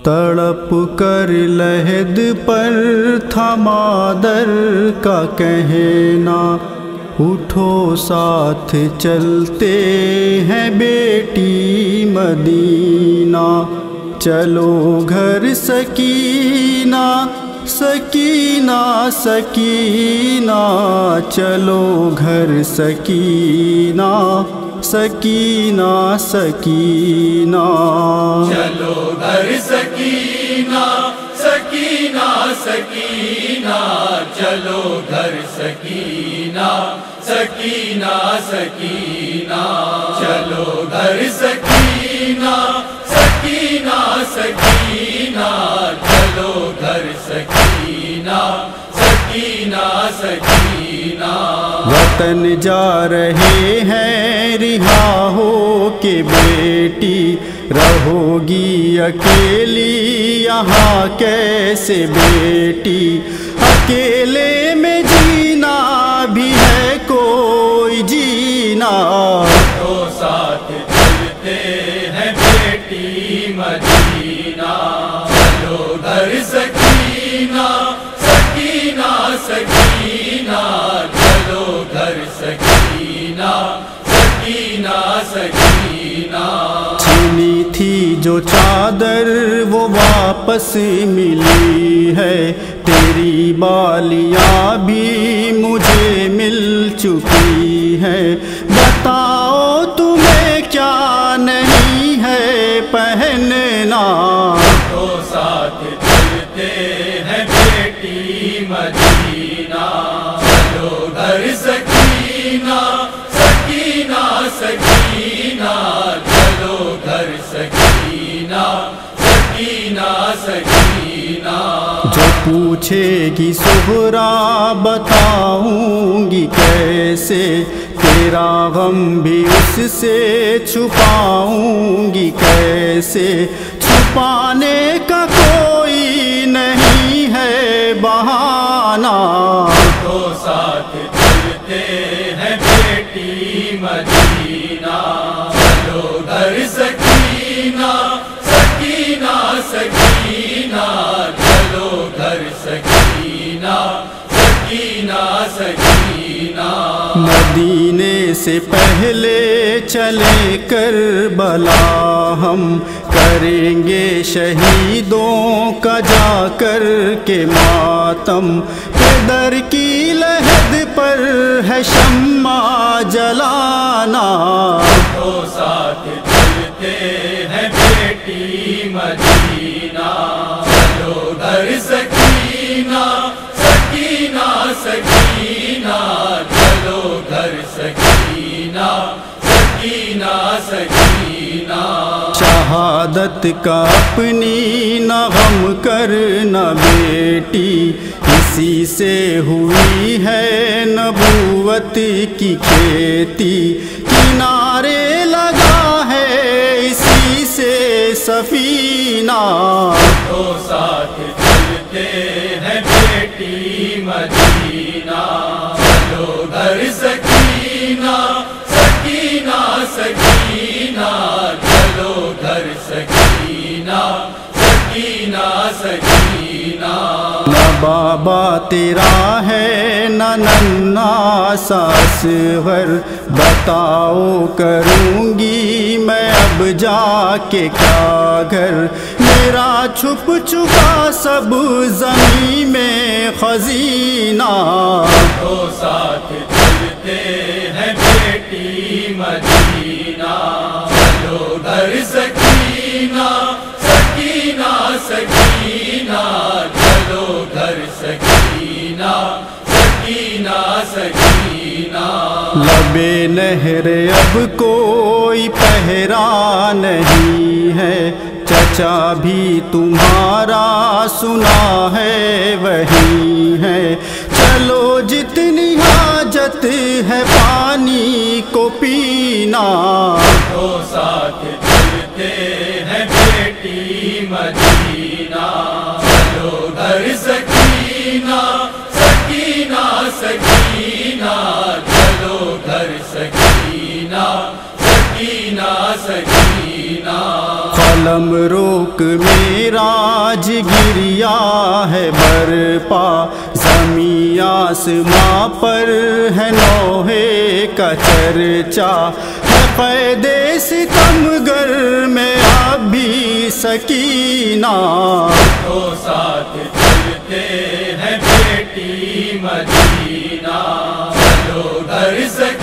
تڑپ کر لحد پر تھا مادر کا کہنا، اٹھو ساتھ چلتے ہیں بیٹی مدینہ، چلو گھر سکینہ سکینہ سکینہ، چلو گھر سکینہ سکینہ سکینہ، چلو گھر سکینہ سکینہ سکینہ، چلو گھر سکینہ سکینہ سکینہ، چلو گھر سکینہ سکینہ سکینہ، چلو گھر سکینہ سکینہ سکینہ۔ وطن جا رہے ہیں رہا ہو کے بیٹی، رہو گی اکیلی یہاں کیسے بیٹی، اکیلے میں جینا بھی ہے کوئی جینا، تو ساتھ چلتے ہیں بیٹی مدینہ، چلو گھر سکینہ سکینہ سکینہ، چلو گھر سکینہ سکینہ سکینہ۔ چھینی تھی جو چادر وہ واپس ملی ہے، تیری بالیاں بھی مجھے مل چکی ہے، بتاؤ تمہیں کیا نہیں ہے پہننا، تو ساتھ چلتے ہیں بیٹی مدینہ، چلو گھر سکینہ سکینہ سکینہ، چلو گھر سکینہ سکینہ سکینہ۔ جو پوچھے گی سغرا بتاؤں گی کیسے، تیرا غم بھی اس سے چھپاؤں گی کیسے، چھپانے کا کوئی نہیں ہے بہانہ، تو ساتھ چلتے ہیں بیٹی مدینہ، چلو گھر سکینہ سکینہ سکینہ، چلو گھر سکینہ سکینہ سکینہ۔ مدینے سے پہلے چلے کربلا ہم، کریں گے شہیدوں کا جا کر کے ماتم، در کی لحد پر ہے شمع جلانا، تو ساتھ چلتے ہیں بیٹی مدینہ، چلو گھر سکینہ سکینہ سکینہ، چلو گھر سکینہ سکینہ سکینہ۔ شہادت کا اپنی نہ غم کرنا بیٹی، اسی سے ہوئی ہے نبوت کی کھیتی، کنارے لگا ہے اسی سے سفینہ، تو ساتھ چلتے ہیں بیٹی مدینہ، چلو گھر سکینہ سکینہ سکینہ، چلو گھر سکینہ سکینہ سکینہ۔ نہ بابا تیرا ہے نہ ننھا سا اصغر، بتاؤ کروں گی میں اب جا کے کیا گھر، میرا چھپ چکا سب زمین میں خزینہ، تو ساتھ چلتے ہیں بیٹی مدینہ، چلو گھر سکینہ سکینہ سکینہ، چلو گھر سکینہ سکینہ سکینہ۔ لبے نہر اب کوئی پہرا نہیں ہے، چچا بھی تمہارا سنا ہے وہی ہے، چلو جتنی حاجت ہے پانی کو پینا، تو ساتھ چلتے ہیں بیٹی مدینہ، چلو گھر سکینہ سکینہ سکینہ، چلو گھر سکینہ سکینہ سکینہ۔ عالم روک میراج گریا ہے برپا، زمین آسماں پر ہے نوحے کا چرچا، ہے قید ستم گر میں اب بھی سکینہ، تو ساتھ چلتے ہیں بیٹی مدینہ، چلو گھر سکینہ